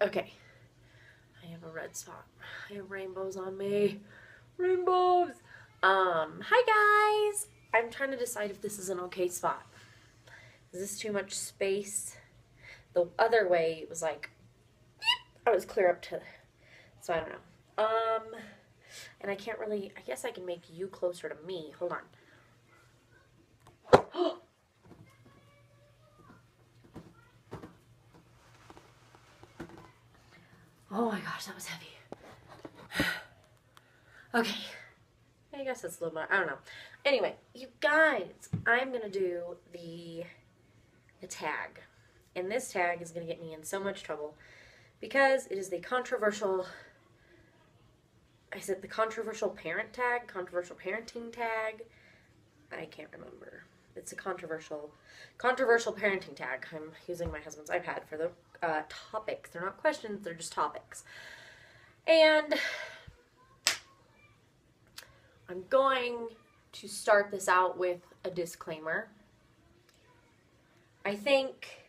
Okay. I have a red spot. I have rainbows on me. Rainbows! Hi guys! I'm trying to decide if this is an okay spot. Is this too much space? The other way was like, I was clear up to, so I don't know. And I can't really, I guess I can make you closer to me. Hold on. Oh my gosh, that was heavy. Okay. I guess that's a little bit, I don't know. Anyway, you guys, I'm going to do the tag. And this tag is going to get me in so much trouble because it is the controversial, the controversial parent tag, controversial parenting tag. I can't remember. It's a controversial parenting tag. I'm using my husband's iPad for the topics. They're not questions, they're just topics. And I'm going to start this out with a disclaimer. I think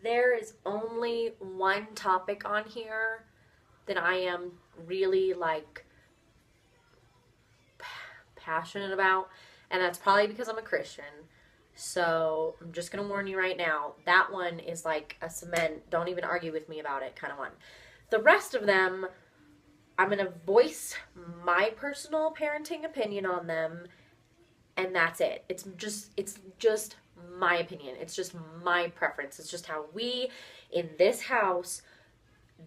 there is only one topic on here that I am really like passionate about, and that's probably because I'm a Christian. So I'm just gonna warn you right now, that one is like a cement, don't even argue with me about it kind of one. The rest of them, I'm gonna voice my personal parenting opinion on them, and that's it. It's just my opinion. It's just my preference. It's just how we in this house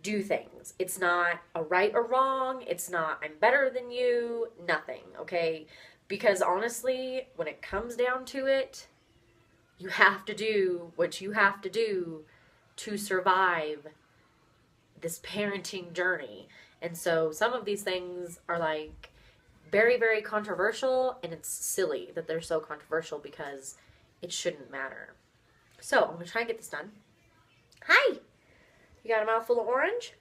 do things. It's not a right or wrong. It's not I'm better than you. Nothing, okay? Because honestly, when it comes down to it, you have to do what you have to do to survive this parenting journey. And so some of these things are like very, very controversial, and it's silly that they're so controversial because it shouldn't matter. So I'm going to try and get this done. Hi! You got a mouthful of orange?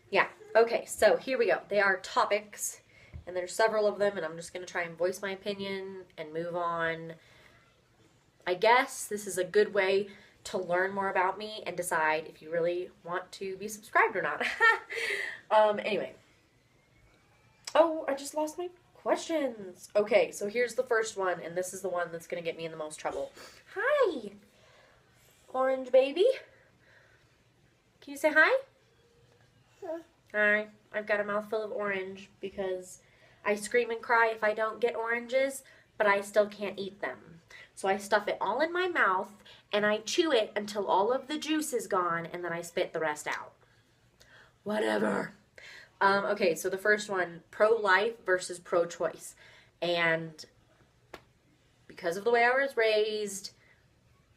Yeah. Okay, so here we go. They are topics, and there's several of them, and I'm just going to try and voice my opinion and move on. I guess this is a good way to learn more about me and decide if you really want to be subscribed or not. Anyway. Oh, I just lost my questions. Okay, so here's the first one, and this is the one that's going to get me in the most trouble. Hi, orange baby. Can you say hi? Yeah. Hi, I've got a mouthful of orange because I scream and cry if I don't get oranges, but I still can't eat them. So I stuff it all in my mouth, and I chew it until all of the juice is gone, and then I spit the rest out. Whatever. Okay, so the first one, pro-life versus pro-choice. And because of the way I was raised,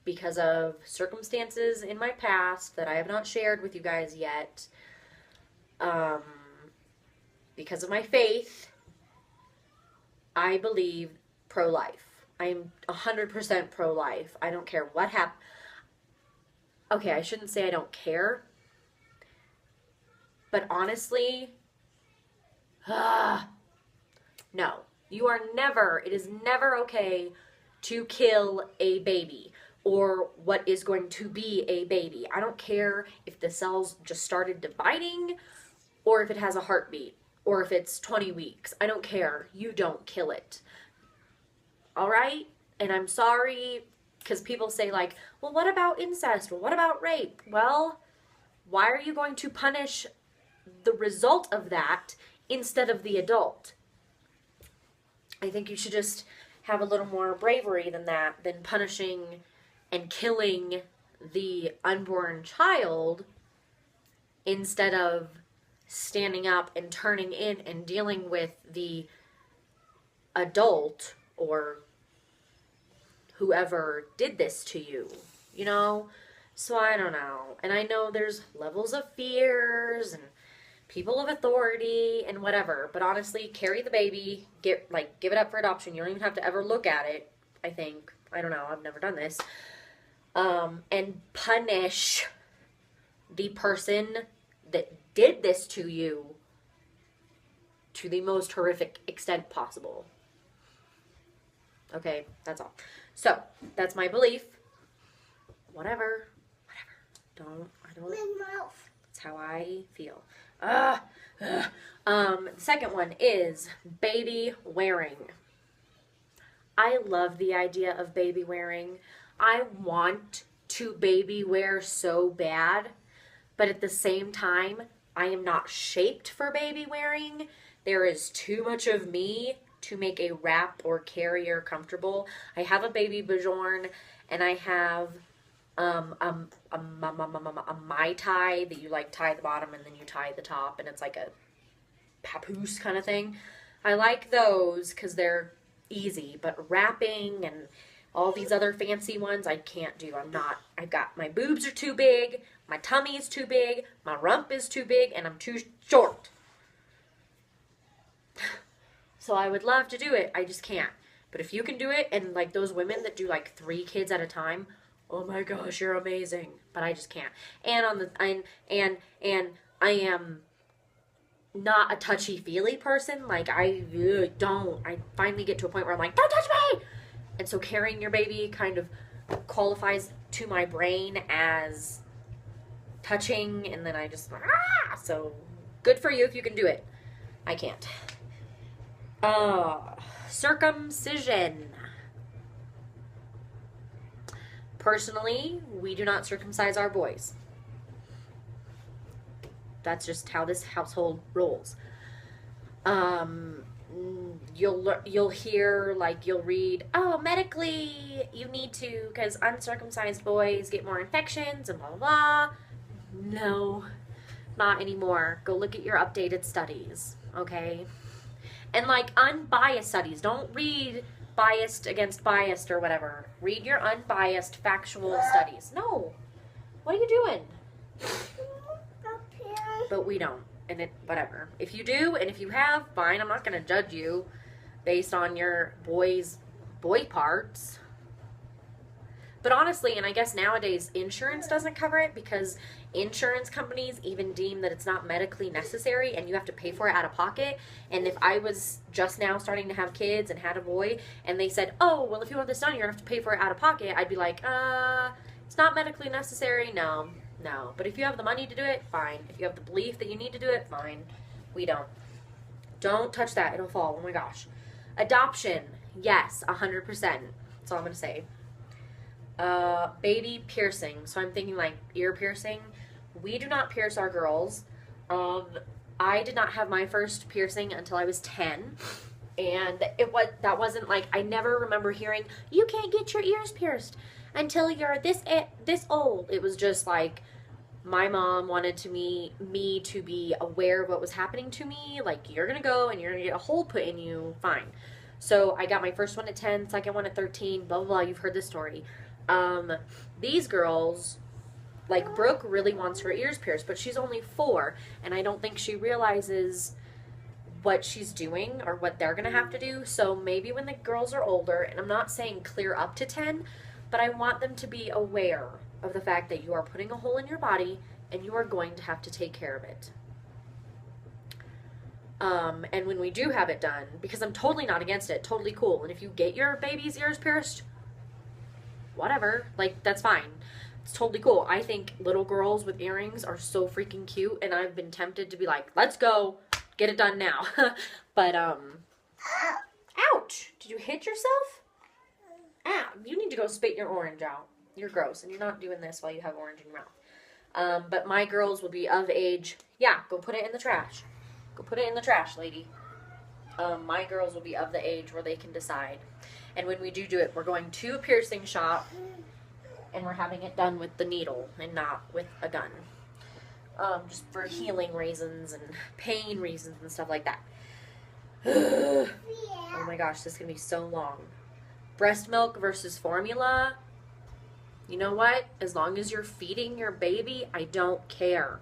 because of circumstances in my past that I have not shared with you guys yet, because of my faith, I believe pro-life. I'm 100% pro-life. I don't care what happens. Okay, I shouldn't say I don't care. But honestly, no. You are never, it is never okay to kill a baby or what is going to be a baby. I don't care if the cells just started dividing or if it has a heartbeat or if it's 20 weeks. I don't care. You don't kill it. All right? And I'm sorry because people say like, well, what about incest? Well, what about rape? Well, why are you going to punish the result of that instead of the adult? I think you should just have a little more bravery than that, than punishing and killing the unborn child instead of standing up and turning in and dealing with the adult or whoever did this to you, you know? So I don't know. And I know there's levels of fears and people of authority and whatever, but honestly, carry the baby, give it up for adoption. You don't even have to ever look at it, I think. I don't know, I've never done this. And punish the person that did this to you to the most horrific extent possible. Okay, that's all. So, that's my belief. Whatever. how I feel. The second one is baby wearing. I love the idea of baby wearing. I want to baby wear so bad, but at the same time, I am not shaped for baby wearing. There is too much of me to make a wrap or carrier comfortable. I have a baby Bajorn, and I have a Mai Tai that you like tie the bottom and then you tie the top, and it's like a papoose kind of thing. I like those because they're easy, but wrapping and all these other fancy ones I can't do. I've got, my boobs are too big, my tummy is too big, my rump is too big, and I'm too short. So I would love to do it, I just can't. But if you can do it, and like those women that do like 3 kids at a time, oh my gosh, you're amazing. But I just can't. And I am not a touchy-feely person. Like, I finally get to a point where I'm like, don't touch me! And so carrying your baby kind of qualifies to my brain as touching, and then I just, so good for you if you can do it. I can't. Circumcision. Personally, we do not circumcise our boys. That's just how this household rolls. You'll hear, like, you'll read, oh, medically you need to, because uncircumcised boys get more infections and blah, blah, blah. No, not anymore. Go look at your updated studies, okay? And, like, unbiased studies. Don't read biased against biased or whatever. Read your unbiased factual studies. No. What are you doing? But we don't. And whatever. If you do, and if you have, fine. I'm not going to judge you based on your boy parts. But honestly, and I guess nowadays insurance doesn't cover it because insurance companies even deem that it's not medically necessary and you have to pay for it out of pocket. And if I was just now starting to have kids and had a boy and they said, oh, well, if you want this done, you're going to have to pay for it out of pocket, I'd be like, it's not medically necessary. No. But if you have the money to do it, fine. If you have the belief that you need to do it, fine. We don't. Don't touch that. It'll fall. Oh my gosh. Adoption. Yes, 100%. That's all I'm going to say. Baby piercing. So I'm thinking like ear piercing. We do not pierce our girls. I did not have my first piercing until I was 10. And that wasn't like, I never remember hearing, you can't get your ears pierced until you're this old. It was just like, my mom wanted me to be aware of what was happening to me. Like, you're going to go and you're going to get a hole put in you. Fine. So I got my first one at 10, second one at 13, blah, blah, blah. You've heard this story. These girls, like Brooke really wants her ears pierced, but she's only 4, and I don't think she realizes what she's doing or what they're going to have to do. So maybe when the girls are older, and I'm not saying clear up to 10, but I want them to be aware of the fact that you are putting a hole in your body and you are going to have to take care of it. And when we do have it done, because I'm totally not against it, totally cool. And if you get your baby's ears pierced, whatever, like, that's fine. It's totally cool. I think little girls with earrings are so freaking cute, and I've been tempted to be like, let's go, get it done now. But, ouch, did you hit yourself? Ah, you need to go spit your orange out. You're gross, and you're not doing this while you have orange in your mouth. But my girls will be of age. Yeah, go put it in the trash. Go put it in the trash, lady. My girls will be of the age where they can decide. And when we do it, we're going to a piercing shop, and we're having it done with the needle and not with a gun. Just for healing reasons and pain reasons and stuff like that. Oh my gosh, this is going to be so long. Breast milk versus formula. You know what? As long as you're feeding your baby, I don't care.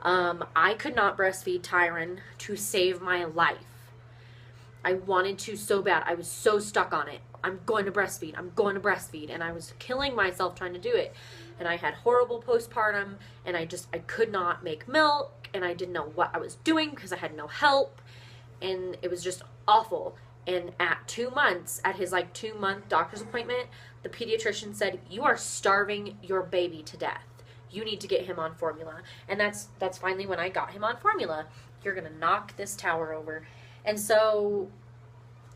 I could not breastfeed Tyron to save my life. I wanted to so bad. I was so stuck on it. I'm going to breastfeed. I'm going to breastfeed. And I was killing myself trying to do it. And I had horrible postpartum. And I could not make milk. And I didn't know what I was doing because I had no help. And it was just awful. And at 2 months, at his 2-month doctor's appointment, the pediatrician said, you are starving your baby to death. you need to get him on formula. And that's finally when I got him on formula. You're going to knock this tower over. And so,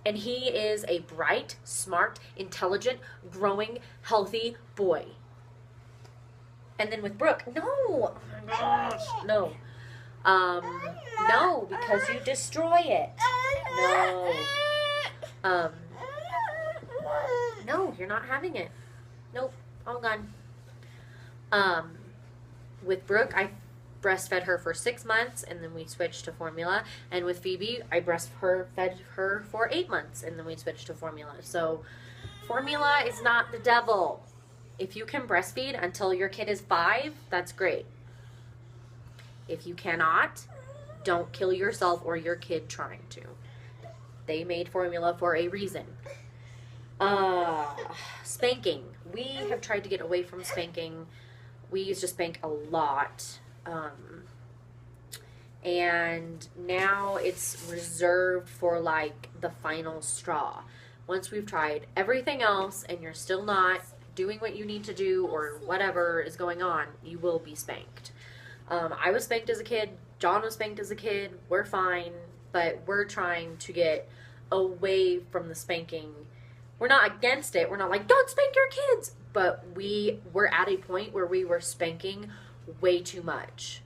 and he is a bright, smart, intelligent, growing, healthy boy. And then with Brooke, no, oh my gosh, no. No, because you destroy it. No. No, you're not having it. Nope, all gone. With Brooke, I breastfed her for 6 months, and then we switched to formula. And with Phoebe, I breastfed her for 8 months, and then we switched to formula. So, formula is not the devil. If you can breastfeed until your kid is 5, that's great. If you cannot, don't kill yourself or your kid trying to. They made formula for a reason. Spanking. We have tried to get away from spanking. We used to spank a lot. And now it's reserved for like the final straw. Once we've tried everything else and you're still not doing what you need to do or whatever is going on, you will be spanked. I was spanked as a kid. John was spanked as a kid. We're fine, but we're trying to get away from the spanking. We're not against it. We're not like, don't spank your kids. But we were at a point where we were spanking way too much.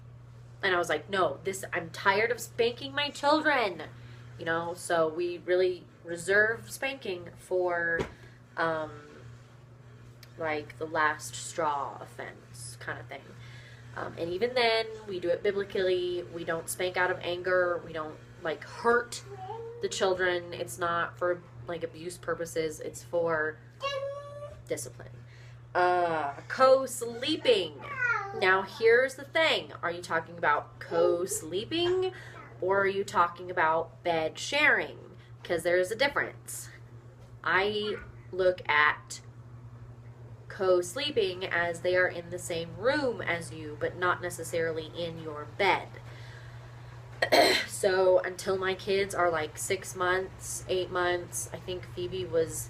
And I was like, no, I'm tired of spanking my children. You know, so we really reserve spanking for, like the last straw offense kind of thing. And even then, we do it biblically. We don't spank out of anger. We don't, like, hurt the children. It's not for, like, abuse purposes. It's for discipline. Co-sleeping. Now, here's the thing. Are you talking about co-sleeping, or are you talking about bed sharing? Because there's a difference. I look at co-sleeping as they are in the same room as you, but not necessarily in your bed. So until my kids are like 6 months, 8 months, I think Phoebe was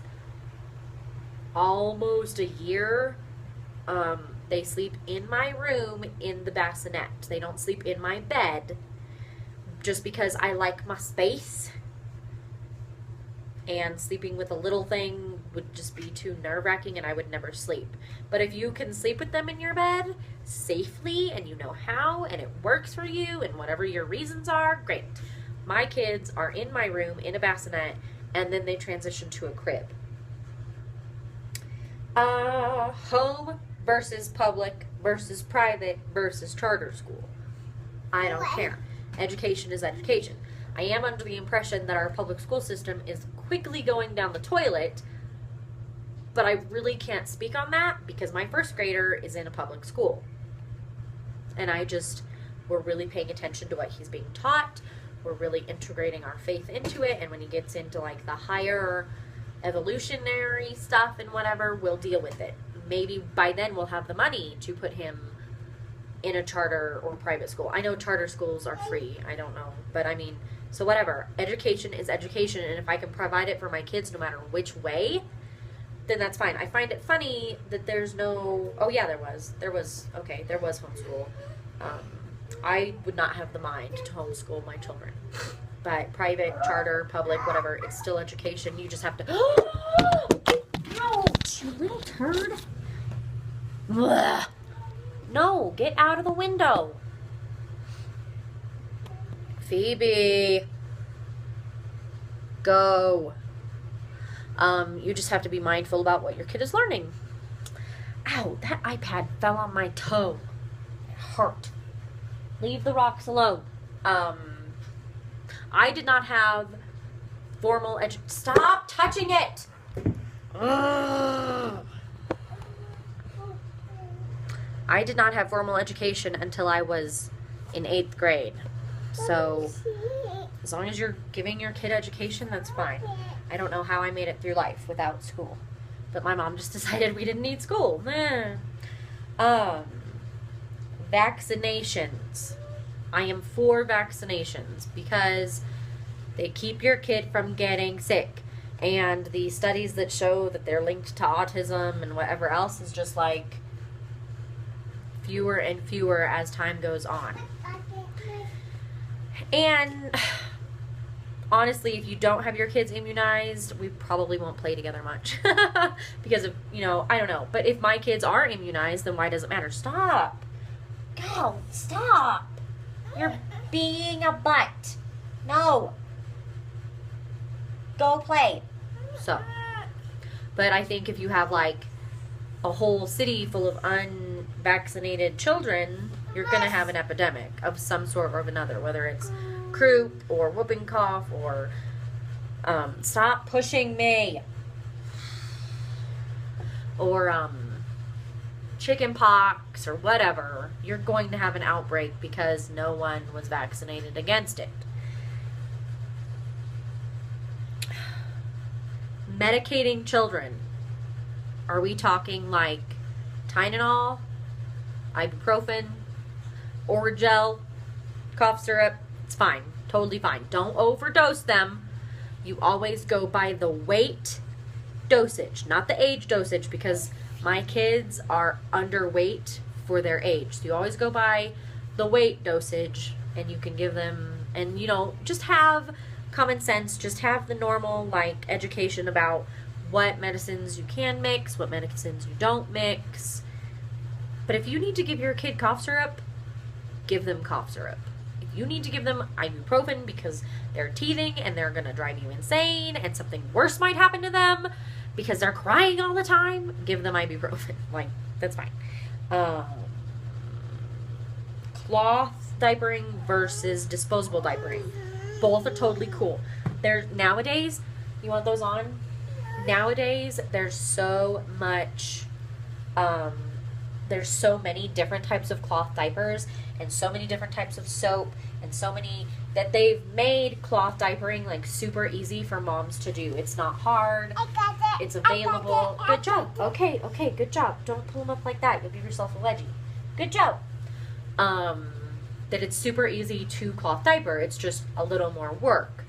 almost a year, they sleep in my room in the bassinet. They don't sleep in my bed just because I like my space. And sleeping with a little thing would just be too nerve-wracking and I would never sleep. But if you can sleep with them in your bed safely and you know how and it works for you and whatever your reasons are, great. My kids are in my room in a bassinet and then they transition to a crib. Home versus public versus private versus charter school. I don't care. Education is education. I am under the impression that our public school system is quickly going down the toilet, but I really can't speak on that because my first grader is in a public school. And we're really paying attention to what he's being taught. We're really integrating our faith into it. And when he gets into like the higher evolutionary stuff and whatever, we'll deal with it. Maybe by then we'll have the money to put him in a charter or private school. I know charter schools are free. I don't know. But I mean, so whatever. Education is education. And if I can provide it for my kids no matter which way, then that's fine. I find it funny that there's no... Oh, yeah, there was homeschool. I would not have the mind to homeschool my children. But private, charter, public, whatever, it's still education. You just have to... Ouch, you little turd. Ugh. No, get out of the window. Phoebe. Go. You just have to be mindful about what your kid is learning. Ow, that iPad fell on my toe. It hurt. Leave the rocks alone. I did not have formal Stop touching it! Ugh. I did not have formal education until I was in 8th grade. So, as long as you're giving your kid education, that's fine. I don't know how I made it through life without school. But my mom just decided we didn't need school. Vaccinations. I am for vaccinations because they keep your kid from getting sick. And the studies that show that they're linked to autism and whatever else is just like fewer and fewer as time goes on. And honestly, if you don't have your kids immunized, we probably won't play together much. Because of, I don't know. But if my kids are immunized, then why does it matter? Stop. Go. Stop. You're being a butt. No. Go play. So, but I think if you have like a whole city full of unvaccinated children, you're going to have an epidemic of some sort or of another, whether it's croup or whooping cough or stop pushing me, or chicken pox or whatever. You're going to have an outbreak because no one was vaccinated against it. Medicating children. Are we talking like Tylenol, ibuprofen, Oragel, cough syrup? It's fine. Totally fine. Don't overdose them. You always go by the weight dosage, not the age dosage, because my kids are underweight for their age. So you always go by the weight dosage, and you can give them, and just have common sense, just have the normal like education about what medicines you can mix, what medicines you don't mix. But if you need to give your kid cough syrup, give them cough syrup. If you need to give them ibuprofen because they're teething and they're going to drive you insane and something worse might happen to them because they're crying all the time, give them ibuprofen. Like, that's fine. Cloth diapering versus disposable diapering. Both are totally cool. Nowadays, you want those on? Nowadays, there's so much, there's so many different types of cloth diapers and so many different types of soap and so many that they've made cloth diapering like super easy for moms to do. It's not hard. It's available. Good job. Okay, good job. Don't pull them up like that. You'll give yourself a wedgie. Good job. That it's super easy to cloth diaper. It's just a little more work.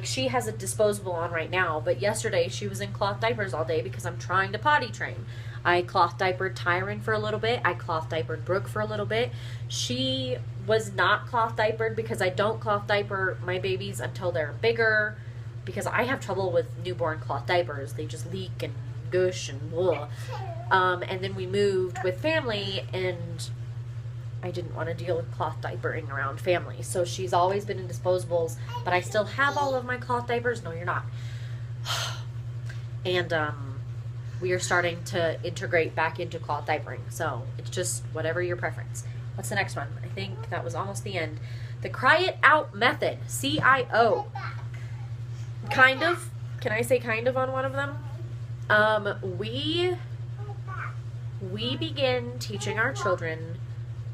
She has a disposable on right now, but yesterday she was in cloth diapers all day because I'm trying to potty train. I cloth diapered Tyron for a little bit. I cloth diapered Brooke for a little bit. She was not cloth diapered because I don't cloth diaper my babies until they're bigger, because I have trouble with newborn cloth diapers. They just leak and gush and blah. And then we moved with family, and I didn't want to deal with cloth diapering around family. So she's always been in disposables, but I still have all of my cloth diapers. No, you're not. And we are starting to integrate back into cloth diapering. So it's just whatever your preference. What's the next one? I think that was almost the end. The Cry It Out Method, CIO. Kind of. Can I say kind of on one of them? We begin teaching our children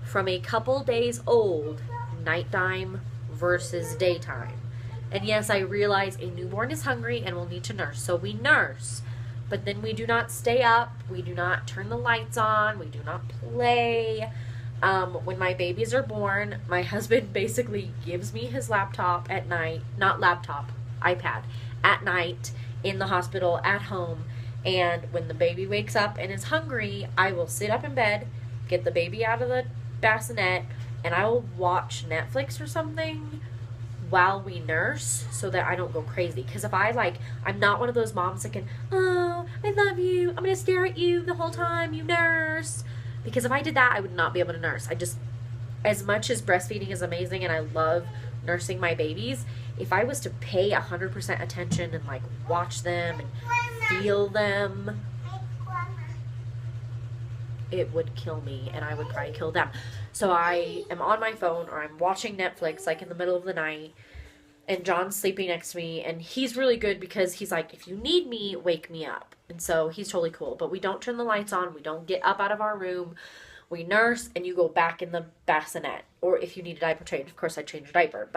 from a couple days old, nighttime versus daytime. And yes, I realize a newborn is hungry and will need to nurse, so we nurse. But then we do not stay up, we do not turn the lights on, we do not play. When my babies are born, my husband basically gives me his laptop at night, iPad, at night, in the hospital, at home. And when the baby wakes up and is hungry, I will sit up in bed, get the baby out of the bassinet, and I will watch Netflix or something while we nurse so that I don't go crazy. Because if I'm not one of those moms that can, oh, I love you, I'm going to stare at you the whole time you nurse. Because if I did that, I would not be able to nurse. As much as breastfeeding is amazing and I love nursing my babies, if I was to pay 100% attention and watch them and feel them, it would kill me, and I would probably kill them. So I am on my phone, or I'm watching Netflix in the middle of the night, and John's sleeping next to me, and he's really good because he's like, if you need me, wake me up. And so he's totally cool. But we don't turn the lights on, we don't get up out of our room, we nurse, and you go back in the bassinet. Or if you need a diaper change, of course I change a diaper,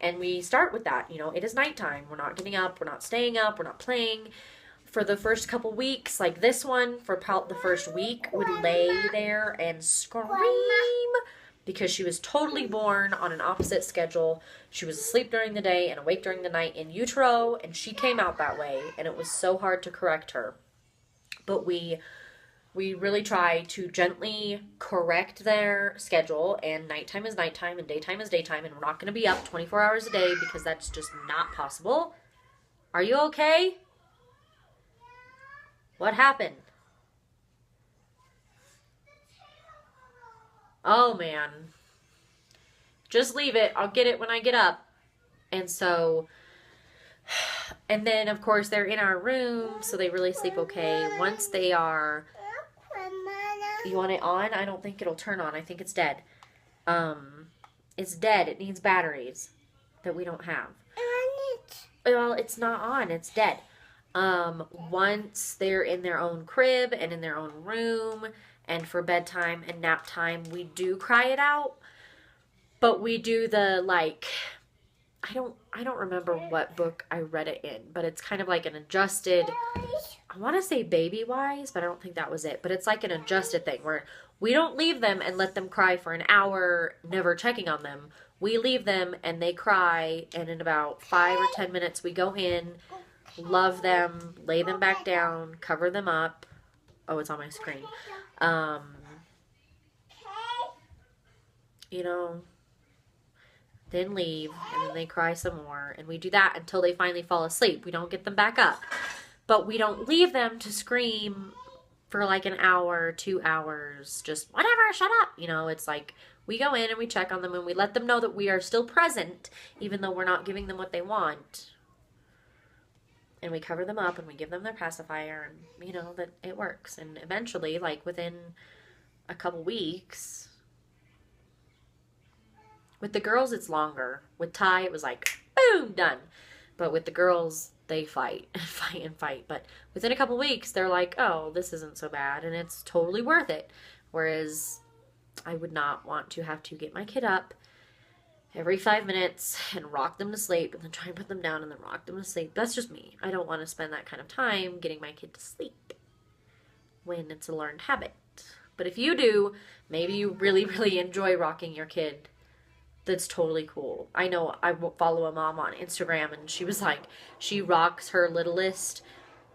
and we start with that. It is nighttime, we're not getting up, we're not staying up, we're not playing. For the first couple weeks, like this one, for about the first week, would lay there and scream because she was totally born on an opposite schedule. She was asleep during the day and awake during the night in utero, and she came out that way, and it was so hard to correct her. But we we really try to gently correct their schedule, and nighttime is nighttime and daytime is daytime, and we're not going to be up 24 hours a day because that's just not possible. Are you okay? What happened? Oh, man. Just leave it. I'll get it when I get up. And so, and then, of course, they're in our room, so they really sleep okay. Once they are, you want it on? I don't think it'll turn on. I think it's dead. It's dead. It needs batteries that we don't have. Well, it's not on. It's dead. Once they're in their own crib and in their own room, and for bedtime and nap time, we do cry it out. But we do the, like, I don't remember what book I read it in, but it's kind of like an adjusted, I want to say Baby Wise, but I don't think that was it. But it's like an adjusted thing where we don't leave them and let them cry for an hour, never checking on them. We leave them and they cry, and in about 5 or 10 minutes we go in, love them, lay them back down, cover them up. Oh, it's on my screen. You know, then leave, and then they cry some more, and we do that until they finally fall asleep. We don't get them back up, but we don't leave them to scream for like an hour, 2 hours, just whatever, shut up. You know, it's like we go in and we check on them and we let them know that we are still present, even though we're not giving them what they want. And we cover them up and we give them their pacifier, and you know that it works. And eventually, like within a couple weeks, with the girls it's longer. With Ty it was like boom, done. But with the girls, they fight and fight and fight. But within a couple weeks they're like, oh, this isn't so bad, and it's totally worth it. Whereas I would not want to have to get my kid up every 5 minutes and rock them to sleep and then try and put them down and then rock them to sleep. That's just me. I don't want to spend that kind of time getting my kid to sleep when it's a learned habit. But if you do, maybe you really, really enjoy rocking your kid. That's totally cool. I know I follow a mom on Instagram, and she was like, she rocks her littlest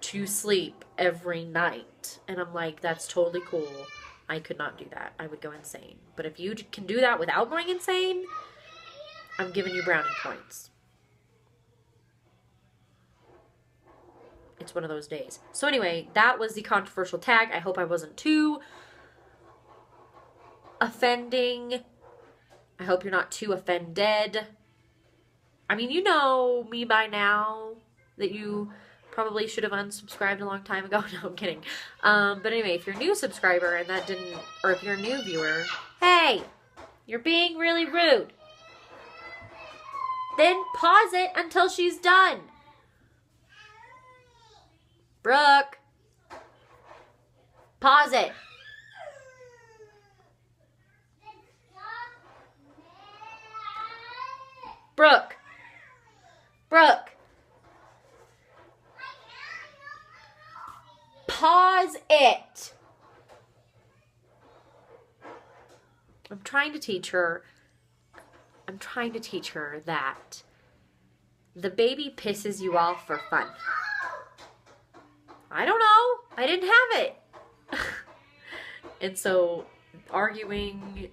to sleep every night. And I'm like, that's totally cool. I could not do that. I would go insane. But if you can do that without going insane, I'm giving you brownie points. It's one of those days. So anyway, that was the controversial tag. I hope I wasn't too offending. I hope you're not too offended. I mean, you know me by now that you probably should have unsubscribed a long time ago. No, I'm kidding. But anyway, if you're a new subscriber and that didn't, or if you're a new viewer, hey, you're being really rude. Then pause it until she's done. Brooke. Pause it. Brooke. Brooke. Pause it. I'm trying to teach her that the baby pisses you off for fun. I don't know. I didn't have it. And so arguing,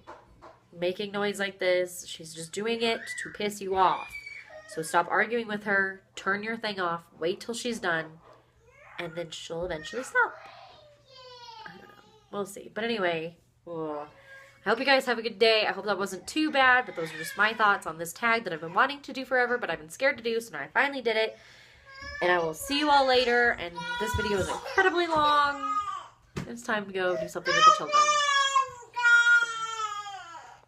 making noise like this, she's just doing it to piss you off. So stop arguing with her, turn your thing off, wait till she's done, and then she'll eventually stop. I don't know. We'll see. But anyway, I hope you guys have a good day. I hope that wasn't too bad, but those are just my thoughts on this tag that I've been wanting to do forever, but I've been scared to do, so now I finally did it. And I will see you all later, and this video is incredibly long. It's time to go do something with the children.